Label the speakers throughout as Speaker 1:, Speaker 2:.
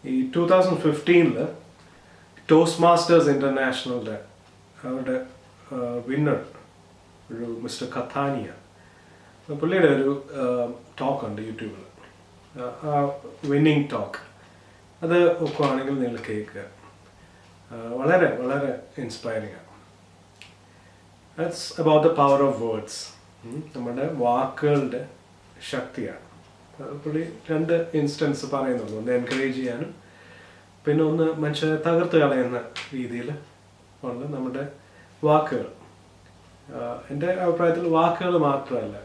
Speaker 1: ഈ 2015 toast masters ഇൻ്റർനാഷണലിൻ്റെ അവരുടെ winner ഒരു മിസ്റ്റർ കഥാനിയ, പുള്ളിയുടെ ഒരു ടോക്ക് ഉണ്ട് യൂട്യൂബിൽ, ആ വിന്നിങ് ടോക്ക്. അത് ഒക്കെയാണെങ്കിൽ നിങ്ങൾ കേൾക്കുക. വളരെ വളരെ ഇൻസ്പയറിംഗ് ആണ്. That's about the power of words. നമ്മുടെ വാക്കുകളുടെ ശക്തിയാണ്. പുള്ളി 2 ഇൻസ്റ്റൻസ് പറയുന്നുള്ളൂ. ഒന്ന് എൻകറേജ് ചെയ്യാനും പിന്നെ ഒന്ന് മനുഷ്യനെ തകർത്ത് കളയുന്ന രീതിയിൽ ഉള്ള നമ്മുടെ വാക്കുകൾ. എൻ്റെ അഭിപ്രായത്തിൽ വാക്കുകൾ മാത്രമല്ല,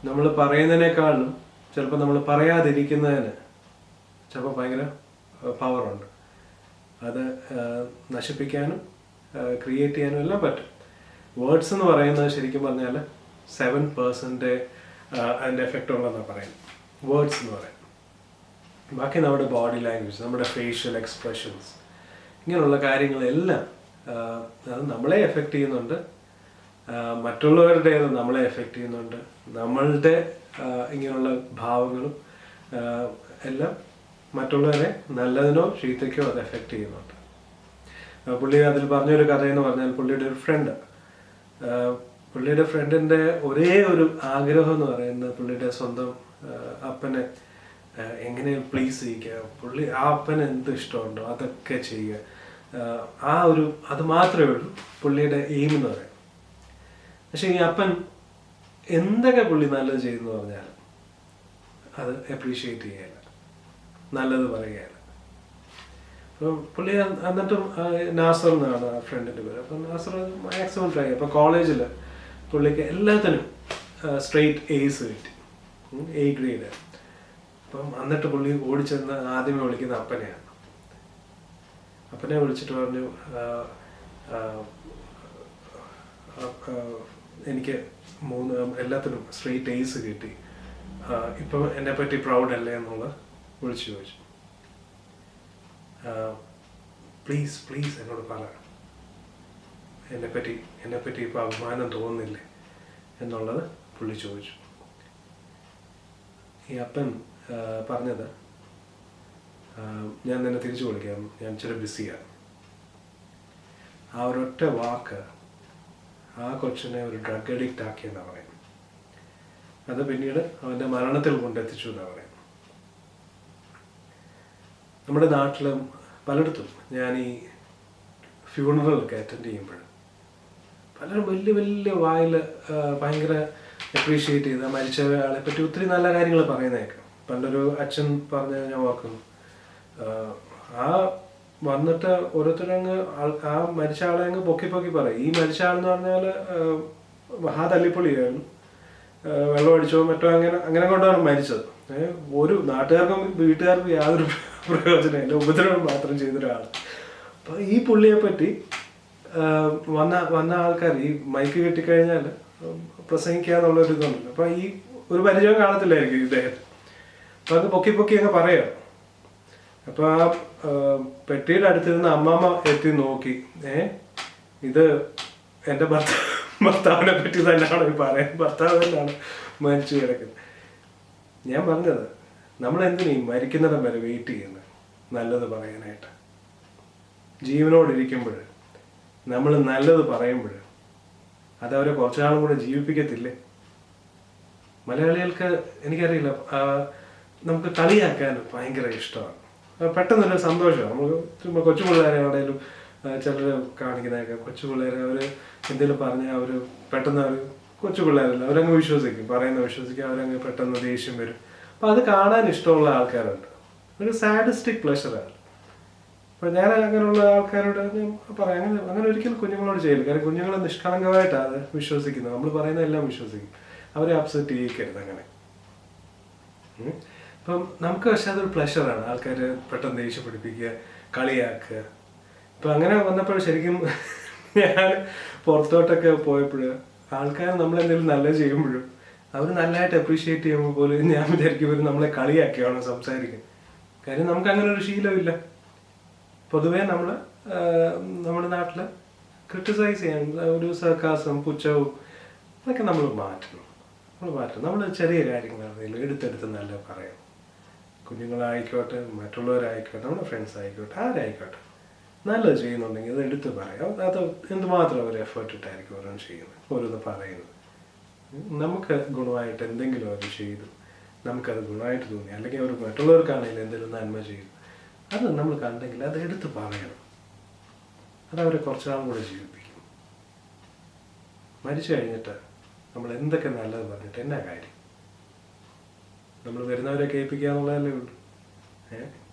Speaker 1: നമ്മൾ പറയുന്നതിനേക്കാളും ചിലപ്പോൾ നമ്മൾ പറയാതിരിക്കുന്നതിന് ചിലപ്പോൾ ഭയങ്കര പവറുണ്ട്. അത് നശിപ്പിക്കാനും ക്രിയേറ്റ് ചെയ്യാനും എല്ലാം പറ്റും. വേർഡ്സ് എന്ന് പറയുന്നത് ശരിക്കും പറഞ്ഞാൽ 7% അതിൻ്റെ എഫക്റ്റ് ഉള്ളതെന്നാണ് പറയുന്നത് വേർഡ്സ് എന്ന് പറയുന്നത്. ബാക്കി നമ്മുടെ ബോഡി ലാംഗ്വേജ്, നമ്മുടെ ഫേഷ്യൽ എക്സ്പ്രഷൻസ്, ഇങ്ങനെയുള്ള കാര്യങ്ങളെല്ലാം അത് നമ്മളെ എഫക്റ്റ് ചെയ്യുന്നുണ്ട്, മറ്റുള്ളവരുടേത് നമ്മളെ എഫക്റ്റ് ചെയ്യുന്നുണ്ട്. നമ്മളുടെ ഇങ്ങനെയുള്ള ഭാവങ്ങളും എല്ലാം മറ്റുള്ളവരെ നല്ലതിനോ ചീത്തയ്ക്കോ അത് എഫക്റ്റ് ചെയ്യുന്നുണ്ട്. പുള്ളി അതിൽ പറഞ്ഞൊരു കഥയെന്ന് പറഞ്ഞാൽ പുള്ളിയുടെ ഫ്രണ്ടിൻ്റെ ഒരേ ഒരു ആഗ്രഹം എന്ന് പറയുന്നത് പുള്ളിയുടെ സ്വന്തം അപ്പനെ എങ്ങനെ പ്ലീസ് ചെയ്യിക്കുക, ആ അപ്പന് എന്ത് ഇഷ്ടമുണ്ടോ അതൊക്കെ ചെയ്യുക. അത് മാത്രമേ ഉള്ളൂ പുള്ളിയുടെ എയിം എന്ന് പറയുന്നത്. പക്ഷെ ഈ അപ്പൻ എന്തൊക്കെ പുള്ളി നല്ലത് ചെയ്തെന്ന് പറഞ്ഞാൽ അത് അപ്രീഷിയേറ്റ് ചെയ്യുകയില്ല, നല്ലത് പറയുകയില്ല. അപ്പം പുള്ളി എന്നിട്ടും നാസർ എന്നാണ് ആ ഫ്രണ്ടിൻ്റെ പേര്. അപ്പം നാസർ മാക്സിമം ട്രൈ ചെയ്യും. അപ്പം കോളേജിൽ പുള്ളിക്ക് എല്ലാത്തിനും സ്ട്രെയിറ്റ് A's കിട്ടി, A ഗ്രേഡ്. അപ്പം എന്നിട്ട് പുള്ളി ഓടിച്ചെന്ന് ആദ്യമേ വിളിക്കുന്ന അപ്പനെയാണ്. അപ്പനെ വിളിച്ചിട്ട് പറഞ്ഞു, എനിക്ക് എല്ലാത്തിനും സ്ട്രെയിറ്റ് A's കിട്ടി, ഇപ്പം എന്നെ പറ്റി പ്രൗഡ് അല്ലേ എന്നുള്ള വിളിച്ചു ചോദിച്ചു. പ്ലീസ് എന്നോട് പറ, എന്നെപ്പറ്റി ഇപ്പോൾ അഭിമാനം തോന്നുന്നില്ലേ എന്നുള്ളത് പുള്ളി ചോദിച്ചു. ഈ അപ്പൻ പറഞ്ഞത്, ഞാൻ നിന്നെ തിരിച്ചു വിളിക്കാം, ഞാൻ ഇച്ചിരി ബിസിയാണ്. ആ ഒരൊറ്റ വാക്ക് ആ കൊച്ചിനെ ഒരു ഡ്രഗ് അഡിക്റ്റ് ആക്കിയെന്നാണ് പറയുന്നത്. അത് പിന്നീട് അവൻ്റെ മരണത്തിൽ കൊണ്ടെത്തിച്ചു എന്നാണ് പറയുന്നത്. നമ്മുടെ നാട്ടിലും പലയിടത്തും ഞാൻ ഈ ഫ്യൂണറലൊക്കെ അറ്റൻഡ് ചെയ്യുമ്പോൾ പലരും വലിയ വലിയ വായിൽ ഭയങ്കര അപ്രീഷിയേറ്റ് ചെയ്ത് മരിച്ച ആളെ പറ്റി ഒത്തിരി നല്ല കാര്യങ്ങൾ പറയുന്നേക്കാം. പണ്ടൊരു അച്ഛൻ പറഞ്ഞ ഞാൻ ഓർക്കുന്നു, വന്നിട്ട് ഓരോരുത്തരങ്ങ് ആ മരിച്ച ആളെ അങ്ങ് പൊക്കി പറയും. ഈ മരിച്ച ആളെന്ന് പറഞ്ഞാൽ മഹാതല്ലിപ്പൊളിയായിരുന്നു, വെള്ളം അടിച്ചോ മറ്റോ അങ്ങനെ കൊണ്ടാണ് മരിച്ചത്. ഒരു നാട്ടുകാർക്കും വീട്ടുകാർക്കും യാതൊരു പ്രയോജനമില്ല, ഉപദ്രവം മാത്രം ചെയ്തൊരാൾ. അപ്പോൾ ഈ പുള്ളിയെ പറ്റി വന്ന ആൾക്കാർ ഈ മൈക്ക് കെട്ടിക്കഴിഞ്ഞാൽ പ്രസംഗിക്കുക എന്നുള്ളൊരു ഇതുണ്ട്. അപ്പോൾ ഈ ഒരു പരിചയം കാണത്തില്ലായിരിക്കും ഇദ്ദേഹത്തിന്. അപ്പോൾ അത് പൊക്കി അങ്ങ് പറയാം. അപ്പോൾ ആ പെട്ടിയുടെ അടുത്തിരുന്ന അമ്മാമ്മ എത്തി നോക്കി, ഇത് എൻ്റെ ഭർത്താവിനെ പറ്റി തന്നെയാണ് ഈ പറയാൻ, ഭർത്താവ് തന്നെയാണ് മരിച്ചു കിടക്കുന്നത്. ഞാൻ പറഞ്ഞത്, നമ്മളെന്തിനീ മരിക്കുന്നിടം വരെ വെയിറ്റ് ചെയ്യുന്നത് നല്ലത് പറയാനായിട്ട്? ജീവനോടിരിക്കുമ്പോൾ നമ്മൾ നല്ലത് പറയുമ്പോൾ അതവരെ കുറച്ചു നാളും കൂടെ ജീവിപ്പിക്കത്തില്ലേ? മലയാളികൾക്ക് എനിക്കറിയില്ല, നമുക്ക് കളിയാക്കാൻ ഭയങ്കര ഇഷ്ടമാണ്, പെട്ടെന്നൊരു സന്തോഷമാണ്. നമുക്ക് ചുമ്മാ കൊച്ചു പിള്ളേരെ എവിടെയെങ്കിലും ചിലർ കാണിക്കുന്നതൊക്കെ, കൊച്ചു പിള്ളേരെ അവർ എന്തെങ്കിലും പറഞ്ഞാൽ അവർ പെട്ടെന്ന് കൊച്ചു പിള്ളേരല്ല, അവരങ്ങ് വിശ്വസിക്കും, വിശ്വസിക്കും, അവരങ്ങ് പെട്ടെന്ന് ദേഷ്യം വരും. അപ്പം അത് കാണാൻ ഇഷ്ടമുള്ള ആൾക്കാരുണ്ട്, ഒരു സാഡിസ്റ്റിക് പ്ലഷറാണ്. അപ്പോൾ ഞാൻ അങ്ങനെയുള്ള ആൾക്കാരോട് പറയാം, അങ്ങനെ ഒരിക്കലും കുഞ്ഞുങ്ങളോട് ചെയ്യില്ല. കാരണം കുഞ്ഞുങ്ങൾ നിഷ്കളങ്കമായിട്ടാണ് അത് വിശ്വസിക്കുന്നത്, നമ്മൾ പറയുന്നതെല്ലാം വിശ്വസിക്കും. അവരെ അപ്സെറ്റ് ചെയ്യിക്കരുത് അങ്ങനെ. അപ്പം നമുക്ക് പക്ഷെ അതൊരു പ്ലഷറാണ്, ആൾക്കാർ പെട്ടെന്ന് ദേഷ്യപ്പെടിപ്പിക്കുക, കളിയാക്കുക. ഇപ്പം അങ്ങനെ വന്നപ്പോൾ ശരിക്കും ഞാൻ പുറത്തോട്ടൊക്കെ പോയപ്പോൾ ആൾക്കാർ നമ്മളെന്തെങ്കിലും നല്ലത് ചെയ്യുമ്പോഴും അവർ നല്ലതായിട്ട് അപ്രീഷിയേറ്റ് ചെയ്യുമ്പോൾ പോലും ഞാൻ വിചാരിക്കും നമ്മളെ കളിയാക്കിയാണ് സംസാരിക്കുന്നത്. കാര്യം നമുക്ക് അങ്ങനെ ഒരു ശീലമില്ല. പൊതുവേ നമ്മുടെ നാട്ടിൽ ക്രിട്ടിസൈസ് ചെയ്യാൻ ഒരു സർക്കാസം, പുച്ഛവും അതൊക്കെ നമ്മൾ മാറ്റണം. നമ്മൾ ചെറിയ കാര്യങ്ങളാണെങ്കിലും എടുത്തെടുത്ത് നല്ല പറയാം. കുഞ്ഞുങ്ങളായിക്കോട്ടെ, മറ്റുള്ളവരായിക്കോട്ടെ, നമ്മുടെ ഫ്രണ്ട്സ് ആയിക്കോട്ടെ, ആരായിക്കോട്ടെ, നല്ലത് ചെയ്യുന്നുണ്ടെങ്കിൽ അത് എടുത്ത് പറയാം. അത് എന്തുമാത്രം അവർ എഫേർട്ട് ഇട്ടായിരിക്കും ഓരോന്ന് ചെയ്യുന്നത്, ഓരോന്ന് പറയുന്നത്. നമുക്ക് ഗുണമായിട്ട് എന്തെങ്കിലും അവർ ചെയ്തു, നമുക്കത് ഗുണമായിട്ട് തോന്നി, അല്ലെങ്കിൽ അവർ മറ്റുള്ളവർക്കാണെങ്കിലും എന്തെങ്കിലും നന്മ ചെയ്തു, അത് നമ്മൾ കണ്ടെങ്കിൽ അത് എടുത്ത് പറയണം. അതവരെ കുറച്ചാളും കൂടെ ജീവിപ്പിക്കും. മരിച്ചു കഴിഞ്ഞിട്ട് നമ്മൾ എന്തൊക്കെ നല്ലത് പറഞ്ഞിട്ട് എന്നാ കാര്യം? നമ്മൾ വരുന്നവരെ കേൾപ്പിക്കുക എന്നുള്ളതല്ലേ ഉള്ളൂ.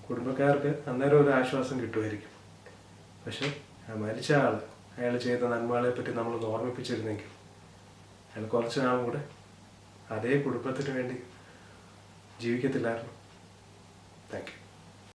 Speaker 1: കുടുംബക്കാർക്ക് അന്നേരം ഒരു ആശ്വാസം കിട്ടുമായിരിക്കും. പക്ഷെ ആ മരിച്ച അയാൾ ചെയ്ത നന്മകളെ പറ്റി നമ്മളൊന്ന് ഓർമ്മിപ്പിച്ചിരുന്നെങ്കിൽ അയാൾ കുറച്ച് നാളും കൂടെ അതേ കുടുംബത്തിന് വേണ്ടി ജീവിക്കത്തില്ലായിരുന്നു. Thank you.